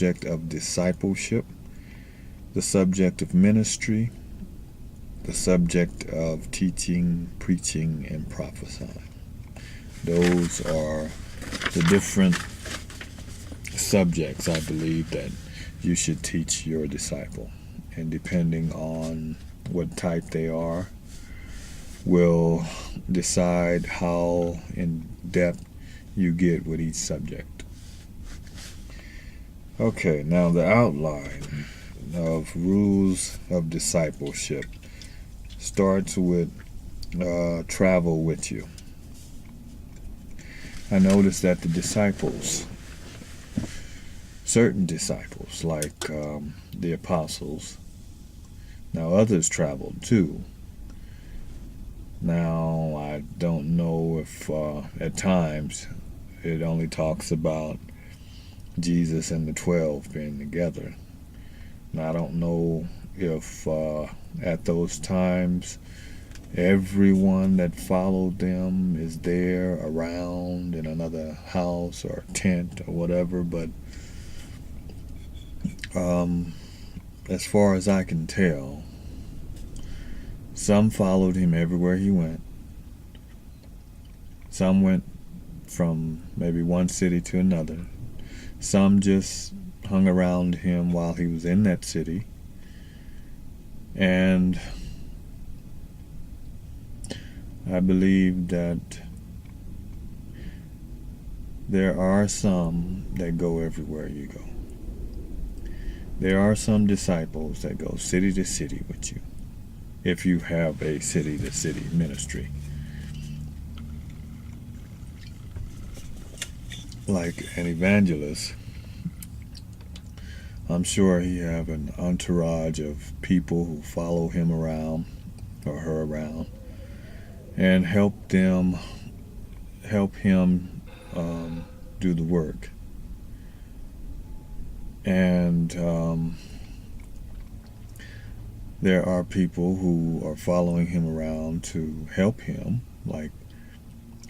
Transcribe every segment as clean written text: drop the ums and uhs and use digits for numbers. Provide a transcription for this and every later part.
subject of discipleship, the subject of ministry, the subject of teaching, preaching, and prophesying. Those are the different subjects I believe that you should teach your disciple. And depending on what type they are, will decide how in depth you get with each subject. Okay, now the outline of rules of discipleship starts with travel with you. I noticed that the disciples, certain disciples like the apostles, now others traveled too. Now I don't know if at times it only talks about Jesus and the 12 being together. Now I don't know if at those times everyone that followed them is there around in another house or tent or whatever, but as far as I can tell, some followed him everywhere he went. Some went from maybe one city to another. Some just hung around him while he was in that city. And I believe that there are some that go everywhere you go. There are some disciples that go city to city with you, if you have a city-to-city ministry. Like an evangelist, I'm sure he have an entourage of people who follow him around or her around and help him do the work. And there are people who are following him around to help him, like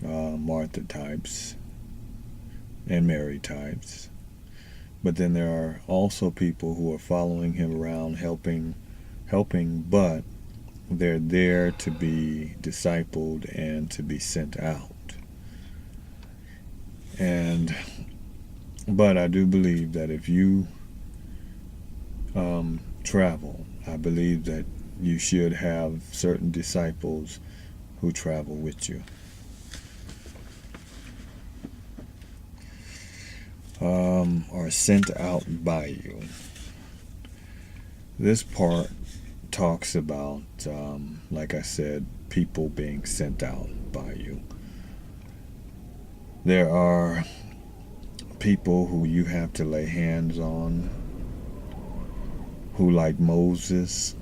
Martha types and Mary types. But then there are also people who are following him around, helping, but they're there to be discipled and to be sent out. But I do believe that if you travel, I believe that you should have certain disciples who travel with you. Are sent out by you. This part talks about, like I said, people being sent out by you. There are people who you have to lay hands on, who, like Moses,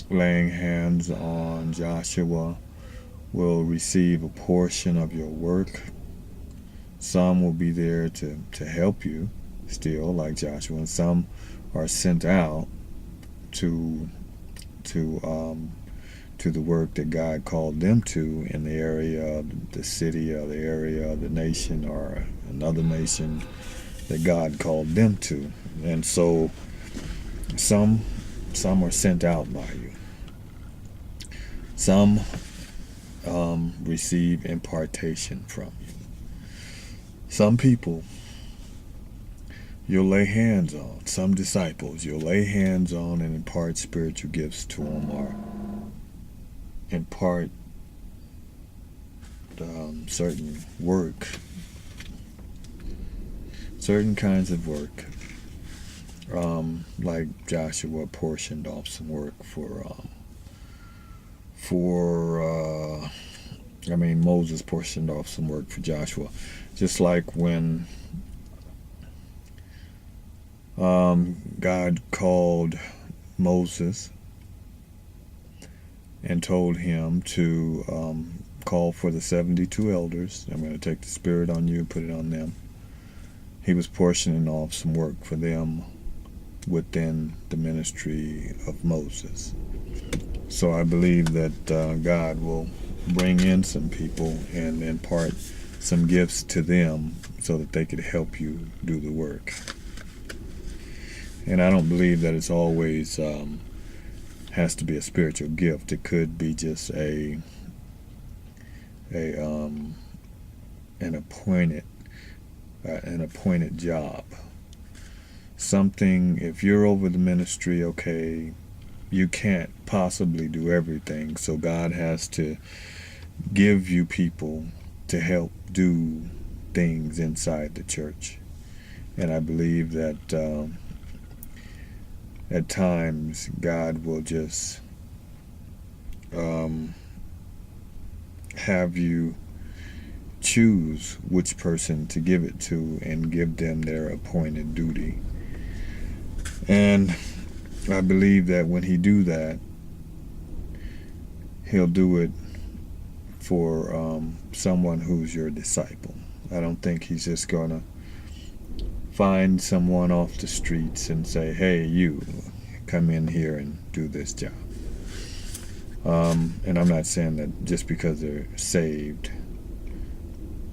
laying hands on Joshua, will receive a portion of your work. Some will be there to help you still, like Joshua, and some are sent out to the work that God called them to in the area, the city, or the area, of the nation, or another nation that God called them to. And so some are sent out by you. Some receive impartation from you. Some people you'll lay hands on. Some disciples you'll lay hands on and impart spiritual gifts to them, or impart certain work, certain kinds of work, like Joshua portioned off some work Moses portioned off some work for Joshua. Just like when God called Moses and told him to call for the 72 elders. I'm going to take the Spirit on you and put it on them. He was portioning off some work for them within the ministry of Moses. So I believe that God will bring in some people and impart some gifts to them so that they could help you do the work. And I don't believe that it's always has to be a spiritual gift. It could be just an appointed job. Something, if you're over the ministry, okay, you can't possibly do everything, so God has to give you people to help do things inside the church. And I believe that at times God will just have you choose which person to give it to and give them their appointed duty. And I believe that when he do that, he'll do it for someone who's your disciple. I don't think he's just gonna find someone off the streets and say, hey, you, come in here and do this job. And I'm not saying that just because they're saved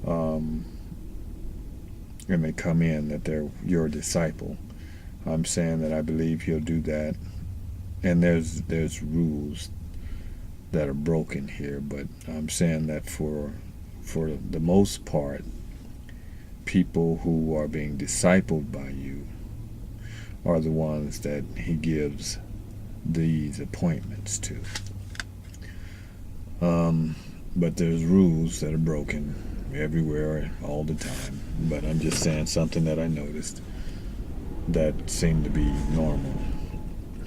and they come in that they're your disciple. I'm saying that I believe he'll do that, and there's rules that are broken here, but I'm saying that for the most part, people who are being discipled by you are the ones that he gives these appointments to. But there's rules that are broken everywhere all the time. But I'm just saying something that I noticed that seemed to be normal.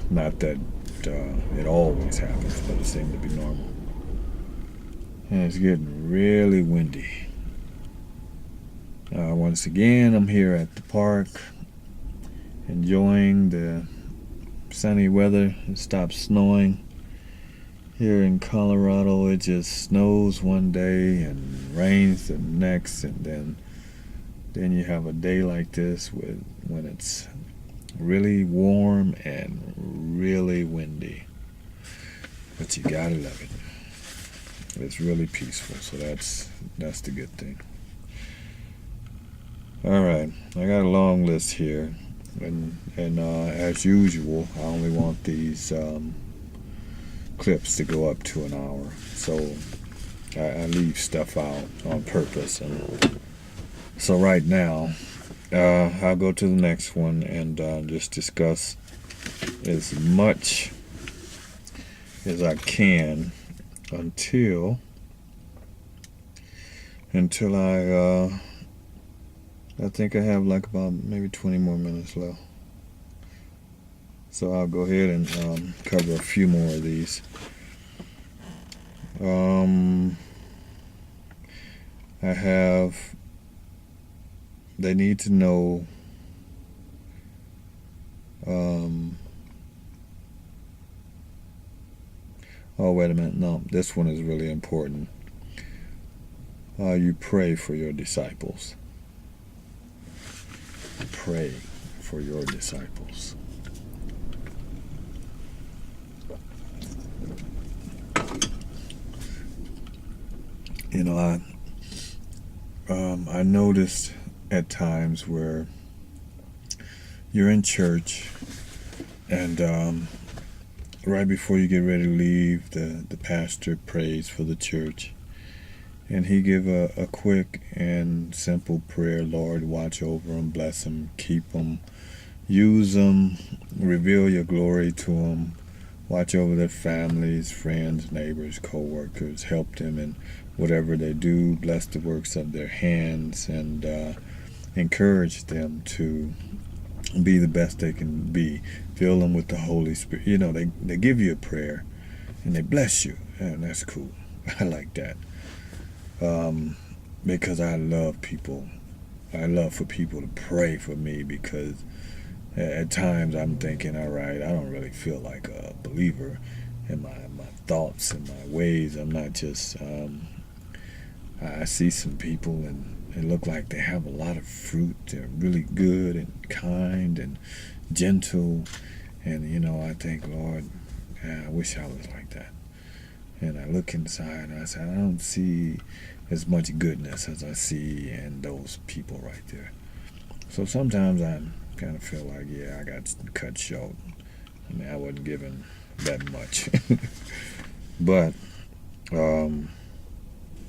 Not that it always happens, but it seemed to be normal. And it's getting really windy. Once again, I'm here at the park, enjoying the sunny weather. It stopped snowing. Here in Colorado, it just snows one day and rains the next, and then you have a day like this when it's really warm and really windy. But you gotta love it. It's really peaceful, so that's the good thing. All right, I got a long list here, and as usual, I only want these clips to go up to an hour, so I leave stuff out on purpose. And so right now, I'll go to the next one and just discuss as much as I can until I think I have like about maybe 20 more minutes left. So I'll go ahead and cover a few more of these. They need to know oh, wait a minute. No, this one is really important. You pray for your disciples. Pray for your disciples. You know, I noticed at times where you're in church and right before you get ready to leave, the pastor prays for the church, and he give a quick and simple prayer. Lord, watch over them, bless them, keep them, use them, reveal your glory to them, watch over their families, friends, neighbors, co-workers, help them in whatever they do, bless the works of their hands, and encourage them to be the best they can be. Fill them with the Holy Spirit. You know, they give you a prayer and they bless you, and that's cool. I like that. Because I love people. I love for people to pray for me, because at times I'm thinking, all right, I don't really feel like a believer in my thoughts and my ways. I'm not just, I see some people and they look like they have a lot of fruit. They're really good and kind and gentle. And, you know, I think, Lord, I wish I was like that. And I look inside and I say, I don't see as much goodness as I see in those people right there. So sometimes kind of feel like, yeah, I got cut short. I mean, I wasn't given that much. But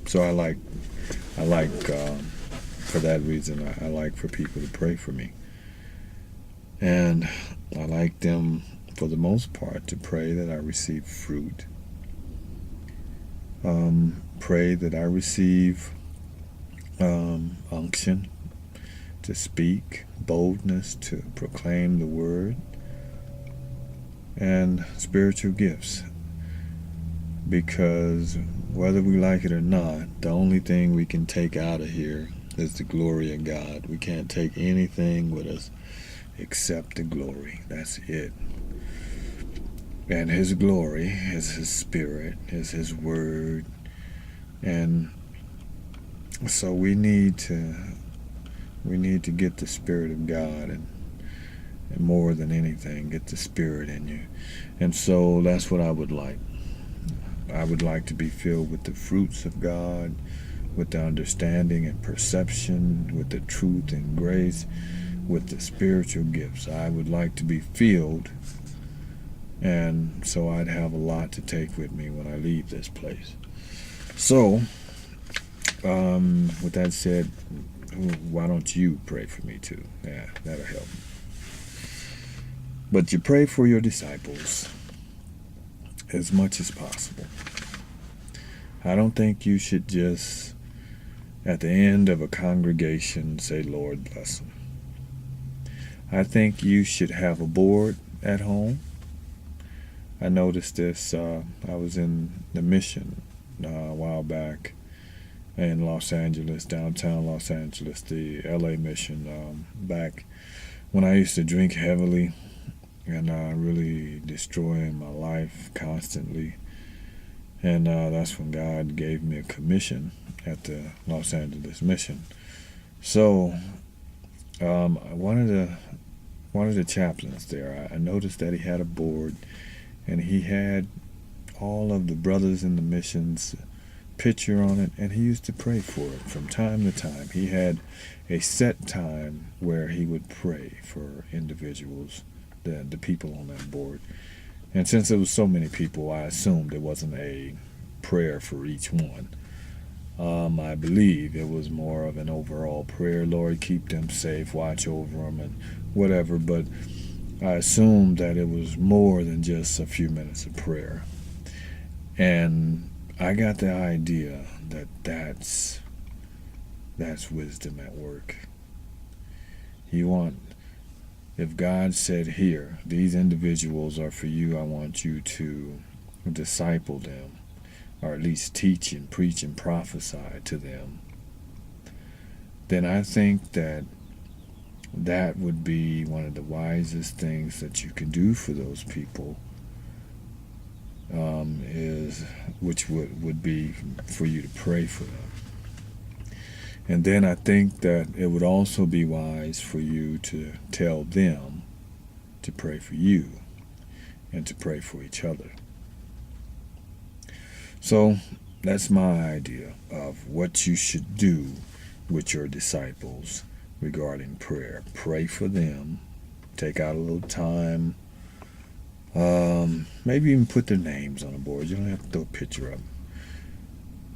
so I like for that reason, I like for people to pray for me. And I like them, for the most part, to pray that I receive fruit. Pray that I receive unction to speak, boldness to proclaim the word, and spiritual gifts. Because whether we like it or not, the only thing we can take out of here is the glory of God. We can't take anything with us except the glory. That's it. And His glory is His Spirit, is His Word. And so we need to get the Spirit of God, and more than anything, get the Spirit in you. And so that's what I would like. I would like to be filled with the fruits of God, with the understanding and perception, with the truth and grace, with the spiritual gifts. I would like to be filled, and so I'd have a lot to take with me when I leave this place. So, with that said, why don't you pray for me too? Yeah, that'll help. But you pray for your disciples as much as possible. I don't think you should just, at the end of a congregation, say, Lord bless them. I think you should have a board at home. I noticed this. I was in the mission a while back in Los Angeles, downtown Los Angeles, the LA mission, back when I used to drink heavily and really destroying my life constantly. And that's when God gave me a commission at the Los Angeles mission. So one of the chaplains there, I noticed that he had a board, and he had all of the brothers in the mission's picture on it, and he used to pray for it from time to time. He had a set time where he would pray for individuals, the people on that board. And since there was so many people, I assumed it wasn't a prayer for each one. I believe it was more of an overall prayer. Lord, keep them safe, watch over them, and whatever. But I assumed that it was more than just a few minutes of prayer. And I got the idea that that's wisdom at work. If God said, here, these individuals are for you, I want you to disciple them, or at least teach and preach and prophesy to them, then I think that would be one of the wisest things that you can do for those people, which would be for you to pray for them. And then I think that it would also be wise for you to tell them to pray for you and to pray for each other. So that's my idea of what you should do with your disciples regarding prayer. Pray for them. Take out a little time. Maybe even put their names on the board. You don't have to throw a picture of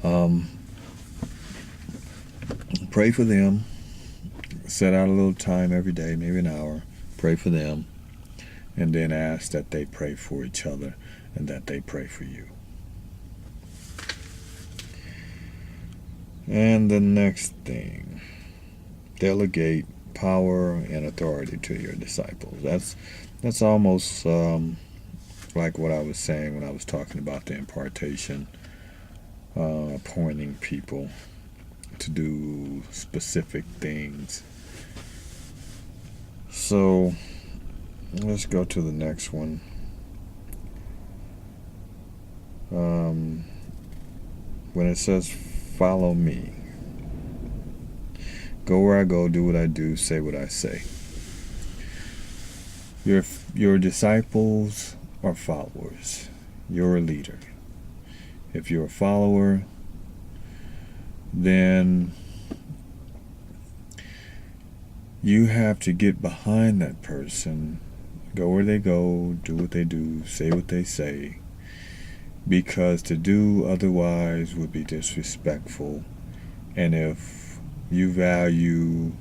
them. Pray for them. Set out a little time every day, maybe an hour. Pray for them. And then ask that they pray for each other and that they pray for you. And the next thing, delegate power and authority to your disciples. That's almost like what I was saying when I was talking about the impartation, appointing people to do specific things. So let's go to the next one. When it says follow me, go where I go, do what I do, say what I say. Your disciples are followers. You're a leader. If you're a follower, then You have to get behind that person, go where they go, do what they do, say what they say, because to do otherwise would be disrespectful. And if you value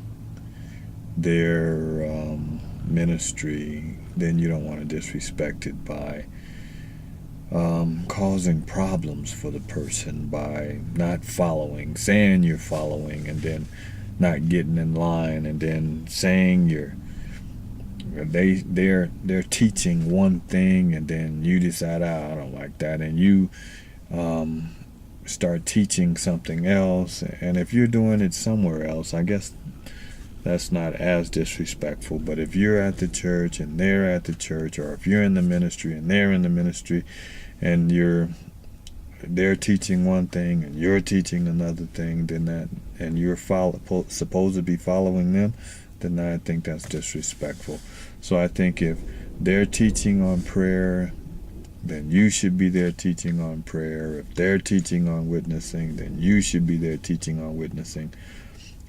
their ministry, then you don't want to disrespect it by causing problems for the person by not following, saying you're following, and then not getting in line, and then saying they're teaching one thing, and then you decide, I don't like that, and you start teaching something else. And if you're doing it somewhere else, I guess that's not as disrespectful. But if you're at the church and they're at the church, or if you're in the ministry and they're in the ministry, and they're teaching one thing and you're teaching another thing, and you're supposed to be following them, then I think that's disrespectful. So I think if they're teaching on prayer, then you should be there teaching on prayer. If they're teaching on witnessing, then you should be there teaching on witnessing.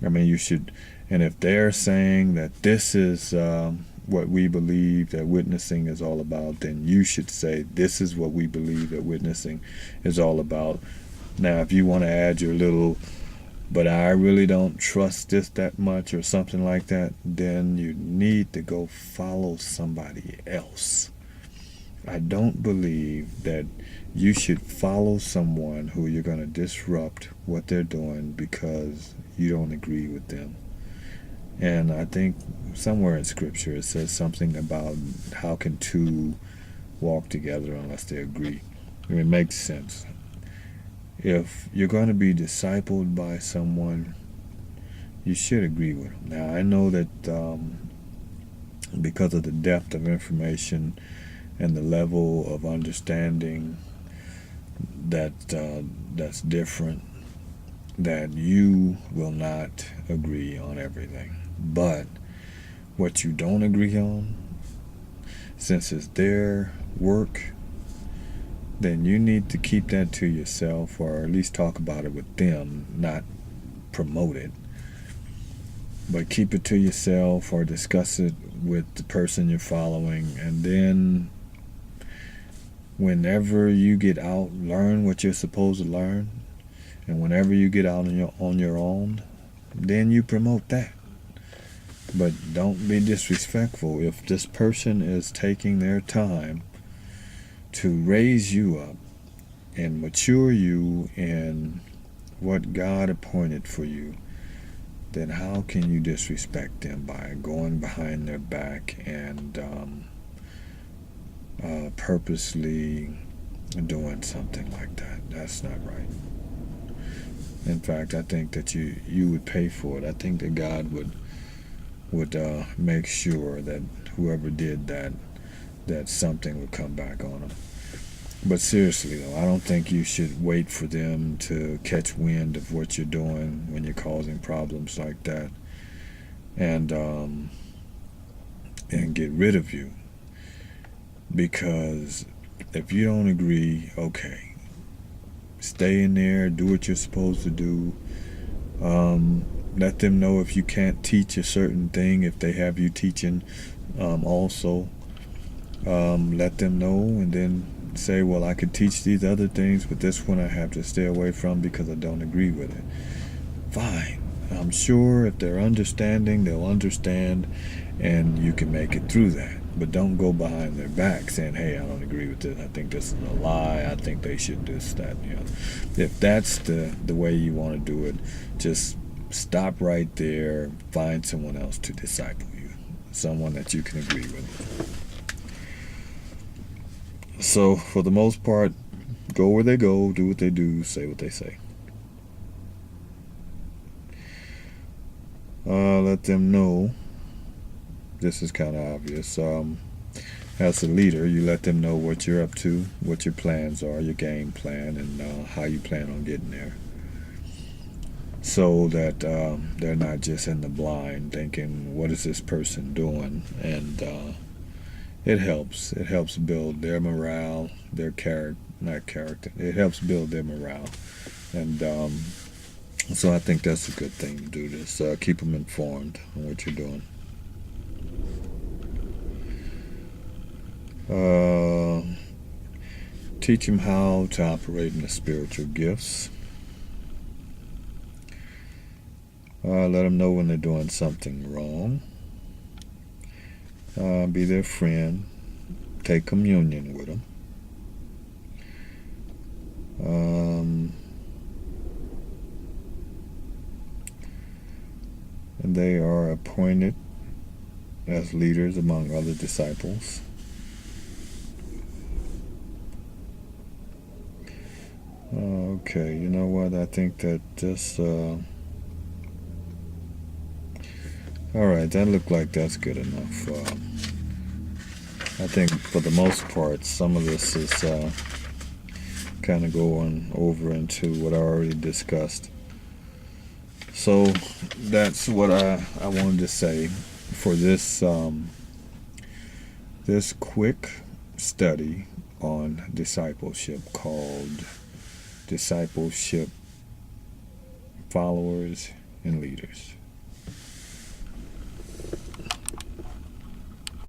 I mean, you should. And if they're saying that this is what we believe that witnessing is all about, then you should say this is what we believe that witnessing is all about. Now, if you want to add your little, but I really don't trust this that much, or something like that, then you need to go follow somebody else. I don't believe that you should follow someone who you're going to disrupt what they're doing because you don't agree with them. And I think somewhere in Scripture it says something about how can two walk together unless they agree. I mean, it makes sense. If you're going to be discipled by someone, you should agree with them. Now, I know that because of the depth of information and the level of understanding that's different, that you will not agree on everything. But what you don't agree on, since it's their work, then you need to keep that to yourself, or at least talk about it with them, not promote it. But keep it to yourself or discuss it with the person you're following, and then whenever you get out, learn what you're supposed to learn, and whenever you get out on your own, then you promote that. But don't be disrespectful. If this person is taking their time to raise you up and mature you in what God appointed for you, then how can you disrespect them by going behind their back and purposely doing something like that? That's not right. In fact, I think that you would pay for it. I think that God would make sure that whoever did that something would come back on them. But seriously, though, I don't think you should wait for them to catch wind of what you're doing when you're causing problems like that, and get rid of you. Because if you don't agree, okay, stay in there, do what you're supposed to do. Let them know if you can't teach a certain thing, if they have you teaching also. Let them know, and then say, well, I could teach these other things, but this one I have to stay away from because I don't agree with it. Fine. I'm sure if they're understanding, they'll understand, and you can make it through that. But don't go behind their back saying, hey, I don't agree with this. I think this is a lie. I think they should do that. If that's the way you want to do it, just stop right there. Find someone else to disciple you. Someone that you can agree with. So, for the most part, go where they go, do what they do, say what they say. Let them know. This is kind of obvious. As a leader, you let them know what you're up to, what your plans are, your game plan, and how you plan on getting there. So that they're not just in the blind thinking, what is this person doing? And it helps. It helps build their morale, their character. It helps build their morale. And So I think that's a good thing to do this. Keep them informed on what you're doing. Teach them how to operate in the spiritual gifts. Let them know when they're doing something wrong. Be their friend. Take communion with them. And they are appointed as leaders among other disciples. Okay, you know what? I think that just... Alright, that looked like that's good enough. I think for the most part, some of this is kind of going over into what I already discussed. So that's what I wanted to say for this this quick study on discipleship called Discipleship Followers and Leaders.